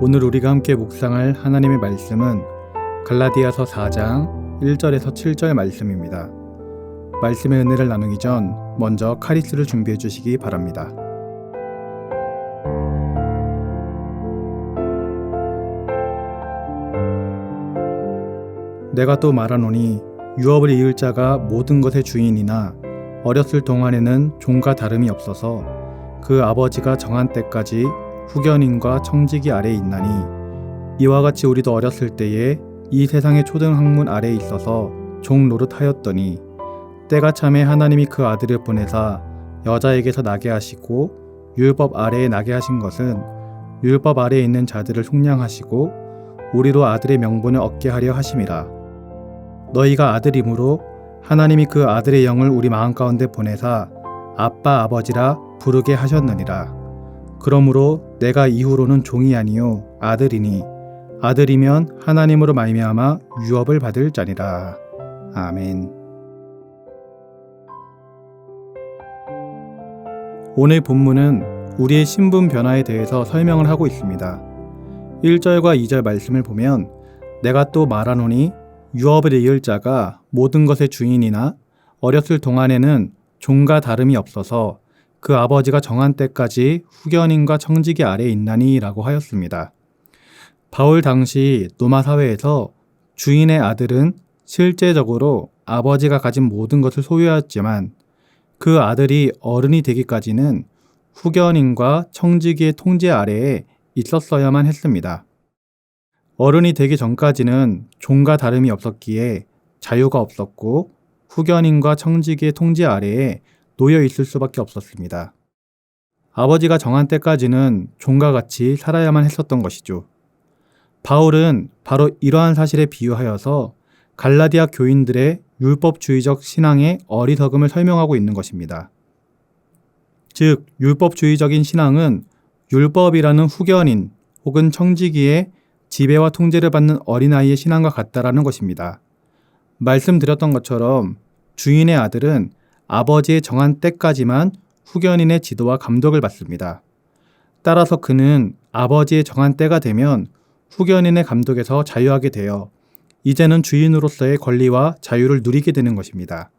오늘 우리가 함께 묵상할 하나님의 말씀은 갈라디아서 4장 1절에서 7절 말씀입니다. 말씀의 은혜를 나누기 전 먼저 카리스를 준비해 주시기 바랍니다. 내가 또 말하노니 유업을 이을 자가 모든 것의 주인이나 어렸을 동안에는 종과 다름이 없어서 그 아버지가 정한 때까지 후견인과 청지기 아래에 있나니 이와 같이 우리도 어렸을 때에 이 세상의 초등 학문 아래에 있어서 종 노릇하였더니 때가 참에 하나님이 그 아들을 보내사 여자에게서 나게 하시고 율법 아래에 나게 하신 것은 율법 아래에 있는 자들을 속량하시고 우리로 아들의 명분을 얻게 하려 하심이라. 너희가 아들이므로 하나님이 그 아들의 영을 우리 마음 가운데 보내사 아빠 아버지라 부르게 하셨느니라. 그러므로 내가 이후로는 종이 아니요 아들이니 아들이면 하나님으로 말미암아 유업을 받을 자니라. 아멘. 오늘 본문은 우리의 신분 변화에 대해서 설명을 하고 있습니다. 1절과 2절 말씀을 보면 내가 또 말하노니 유업을 이을 자가 모든 것의 주인이나 어렸을 동안에는 종과 다름이 없어서 그 아버지가 정한 때까지 후견인과 청지기 아래에 있나니 라고 하였습니다. 바울 당시 로마 사회에서 주인의 아들은 실제적으로 아버지가 가진 모든 것을 소유하였지만 그 아들이 어른이 되기까지는 후견인과 청지기의 통제 아래에 있었어야만 했습니다. 어른이 되기 전까지는 종과 다름이 없었기에 자유가 없었고 후견인과 청지기의 통제 아래에 놓여 있을 수밖에 없었습니다. 아버지가 정한 때까지는 종과 같이 살아야만 했었던 것이죠. 바울은 바로 이러한 사실에 비유하여서 갈라디아 교인들의 율법주의적 신앙의 어리석음을 설명하고 있는 것입니다. 즉, 율법주의적인 신앙은 율법이라는 후견인 혹은 청지기의 지배와 통제를 받는 어린아이의 신앙과 같다라는 것입니다. 말씀드렸던 것처럼 주인의 아들은 아버지의 정한 때까지만 후견인의 지도와 감독을 받습니다. 따라서 그는 아버지의 정한 때가 되면 후견인의 감독에서 자유하게 되어 이제는 주인으로서의 권리와 자유를 누리게 되는 것입니다.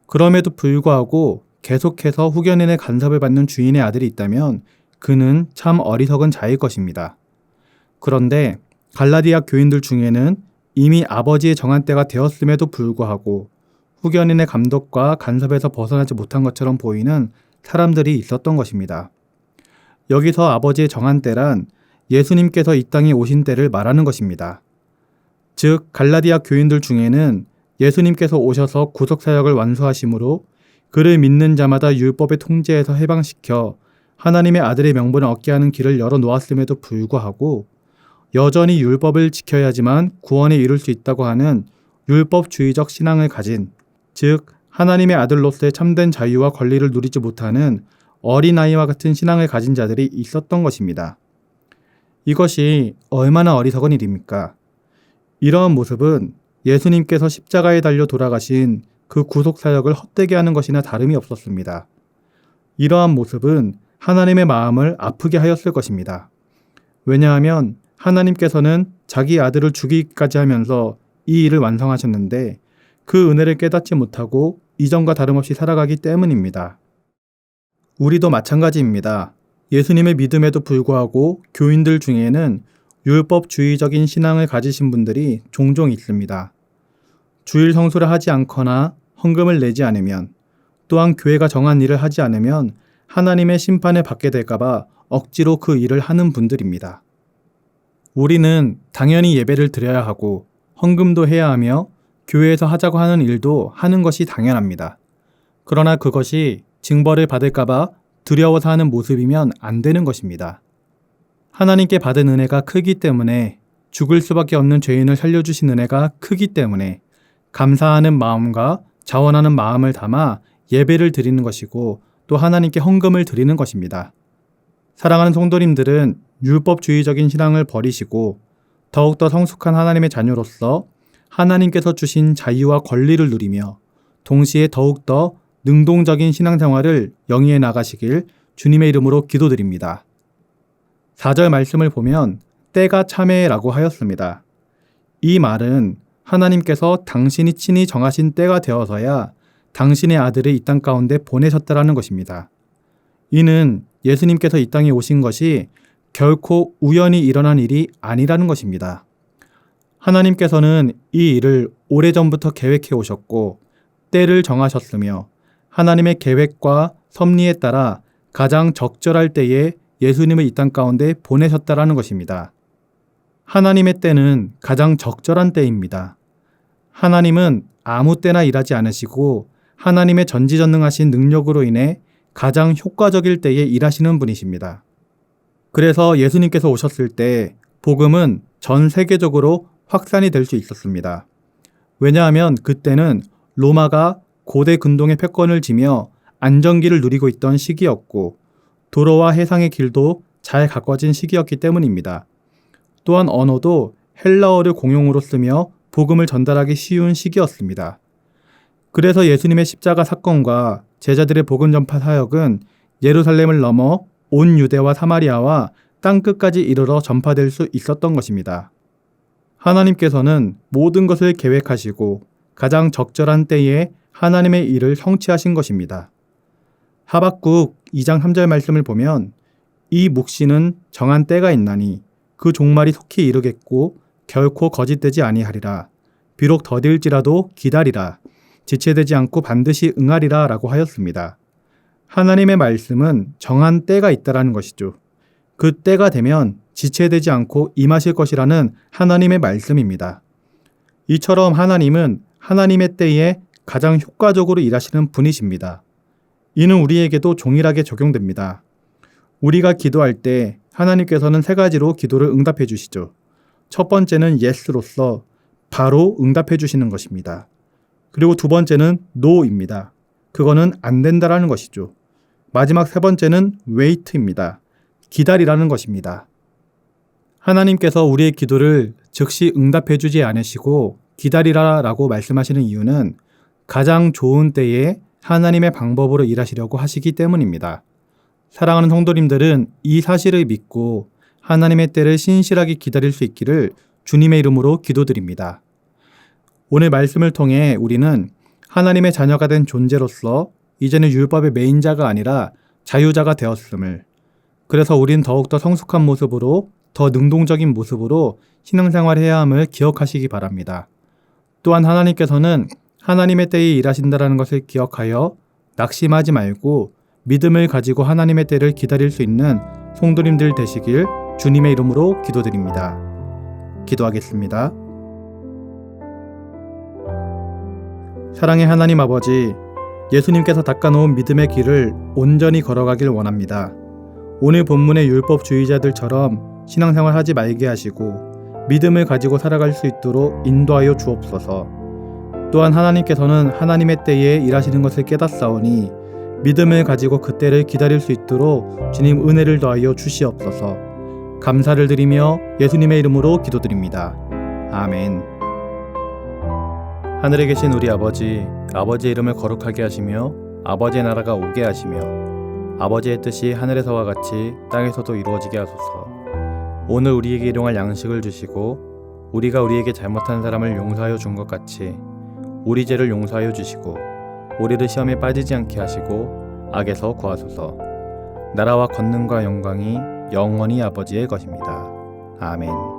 그럼에도 불구하고 계속해서 후견인의 간섭을 받는 주인의 아들이 있다면 그는 참 어리석은 자일 것입니다. 그런데 갈라디아 교인들 중에는 이미 아버지의 정한 때가 되었음에도 불구하고 후견인의 감독과 간섭에서 벗어나지 못한 것처럼 보이는 사람들이 있었던 것입니다. 여기서 아버지의 정한 때란 예수님께서 이 땅에 오신 때를 말하는 것입니다. 즉, 갈라디아 교인들 중에는 예수님께서 오셔서 구속사역을 완수하심으로 그를 믿는 자마다 율법의 통제에서 해방시켜 하나님의 아들의 명분을 얻게 하는 길을 열어놓았음에도 불구하고 여전히 율법을 지켜야지만 구원에 이룰 수 있다고 하는 율법주의적 신앙을 가진, 즉 하나님의 아들로서의 참된 자유와 권리를 누리지 못하는 어린아이와 같은 신앙을 가진 자들이 있었던 것입니다. 이것이 얼마나 어리석은 일입니까? 이러한 모습은 예수님께서 십자가에 달려 돌아가신 그 구속사역을 헛되게 하는 것이나 다름이 없었습니다. 이러한 모습은 하나님의 마음을 아프게 하였을 것입니다. 왜냐하면 하나님께서는 자기 아들을 죽이기까지 하면서 이 일을 완성하셨는데 그 은혜를 깨닫지 못하고 이전과 다름없이 살아가기 때문입니다. 우리도 마찬가지입니다. 예수님의 믿음에도 불구하고 교인들 중에는 율법주의적인 신앙을 가지신 분들이 종종 있습니다. 주일 성수를 하지 않거나 헌금을 내지 않으면, 또한 교회가 정한 일을 하지 않으면 하나님의 심판을 받게 될까봐 억지로 그 일을 하는 분들입니다. 우리는 당연히 예배를 드려야 하고 헌금도 해야 하며 교회에서 하자고 하는 일도 하는 것이 당연합니다. 그러나 그것이 징벌을 받을까봐 두려워서 하는 모습이면 안 되는 것입니다. 하나님께 받은 은혜가 크기 때문에, 죽을 수밖에 없는 죄인을 살려주신 은혜가 크기 때문에 감사하는 마음과 자원하는 마음을 담아 예배를 드리는 것이고 또 하나님께 헌금을 드리는 것입니다. 사랑하는 성도님들은 율법주의적인 신앙을 버리시고 더욱더 성숙한 하나님의 자녀로서 하나님께서 주신 자유와 권리를 누리며 동시에 더욱더 능동적인 신앙생활을 영위해 나가시길 주님의 이름으로 기도드립니다. 4절 말씀을 보면 때가 참해라고 하였습니다. 이 말은 하나님께서 당신이 친히 정하신 때가 되어서야 당신의 아들을 이 땅 가운데 보내셨다라는 것입니다. 이는 예수님께서 이 땅에 오신 것이 결코 우연히 일어난 일이 아니라는 것입니다. 하나님께서는 이 일을 오래전부터 계획해 오셨고 때를 정하셨으며 하나님의 계획과 섭리에 따라 가장 적절할 때에 예수님을 이 땅 가운데 보내셨다라는 것입니다. 하나님의 때는 가장 적절한 때입니다. 하나님은 아무 때나 일하지 않으시고 하나님의 전지전능하신 능력으로 인해 가장 효과적일 때에 일하시는 분이십니다. 그래서 예수님께서 오셨을 때 복음은 전 세계적으로 확산이 될 수 있었습니다. 왜냐하면 그때는 로마가 고대 근동의 패권을 쥐며 안정기를 누리고 있던 시기였고 도로와 해상의 길도 잘 가꿔진 시기였기 때문입니다. 또한 언어도 헬라어를 공용으로 쓰며 복음을 전달하기 쉬운 시기였습니다. 그래서 예수님의 십자가 사건과 제자들의 복음 전파 사역은 예루살렘을 넘어 온 유대와 사마리아와 땅끝까지 이르러 전파될 수 있었던 것입니다. 하나님께서는 모든 것을 계획하시고 가장 적절한 때에 하나님의 일을 성취하신 것입니다. 하박국 2장 3절 말씀을 보면 이 묵시는 정한 때가 있나니 그 종말이 속히 이르겠고 결코 거짓되지 아니하리라. 비록 더딜지라도 기다리라. 지체되지 않고 반드시 응하리라 라고 하였습니다. 하나님의 말씀은 정한 때가 있다라는 것이죠. 그 때가 되면 지체되지 않고 임하실 것이라는 하나님의 말씀입니다. 이처럼 하나님은 하나님의 때에 가장 효과적으로 일하시는 분이십니다. 이는 우리에게도 동일하게 적용됩니다. 우리가 기도할 때 하나님께서는 세 가지로 기도를 응답해 주시죠. 첫 번째는 yes로서 바로 응답해 주시는 것입니다. 그리고 두 번째는 no입니다. 그거는 안 된다라는 것이죠. 마지막 세 번째는 wait입니다. 기다리라는 것입니다. 하나님께서 우리의 기도를 즉시 응답해 주지 않으시고 기다리라라고 말씀하시는 이유는 가장 좋은 때에 하나님의 방법으로 일하시려고 하시기 때문입니다. 사랑하는 성도님들은 이 사실을 믿고 하나님의 때를 신실하게 기다릴 수 있기를 주님의 이름으로 기도드립니다. 오늘 말씀을 통해 우리는 하나님의 자녀가 된 존재로서 이제는 율법의 매인자가 아니라 자유자가 되었음을, 그래서 우린 더욱더 성숙한 모습으로 더 능동적인 모습으로 신앙생활해야 함을 기억하시기 바랍니다. 또한 하나님께서는 하나님의 때에 일하신다라는 것을 기억하여 낙심하지 말고 믿음을 가지고 하나님의 때를 기다릴 수 있는 성도님들 되시길 주님의 이름으로 기도드립니다. 기도하겠습니다. 사랑의 하나님 아버지, 예수님께서 닦아놓은 믿음의 길을 온전히 걸어가길 원합니다. 오늘 본문의 율법주의자들처럼 신앙생활 하지 말게 하시고 믿음을 가지고 살아갈 수 있도록 인도하여 주옵소서. 또한 하나님께서는 하나님의 때에 일하시는 것을 깨닫사오니 믿음을 가지고 그 때를 기다릴 수 있도록 주님 은혜를 더하여 주시옵소서. 감사를 드리며 예수님의 이름으로 기도드립니다. 아멘. 하늘에 계신 우리 아버지, 아버지의 이름을 거룩하게 하시며 아버지의 나라가 오게 하시며 아버지의 뜻이 하늘에서와 같이 땅에서도 이루어지게 하소서. 오늘 우리에게 일용할 양식을 주시고 우리가 우리에게 잘못한 사람을 용서하여 준 것 같이 우리 죄를 용서하여 주시고 우리를 시험에 빠지지 않게 하시고 악에서 구하소서. 나라와 권능과 영광이 영원히 아버지의 것입니다. 아멘.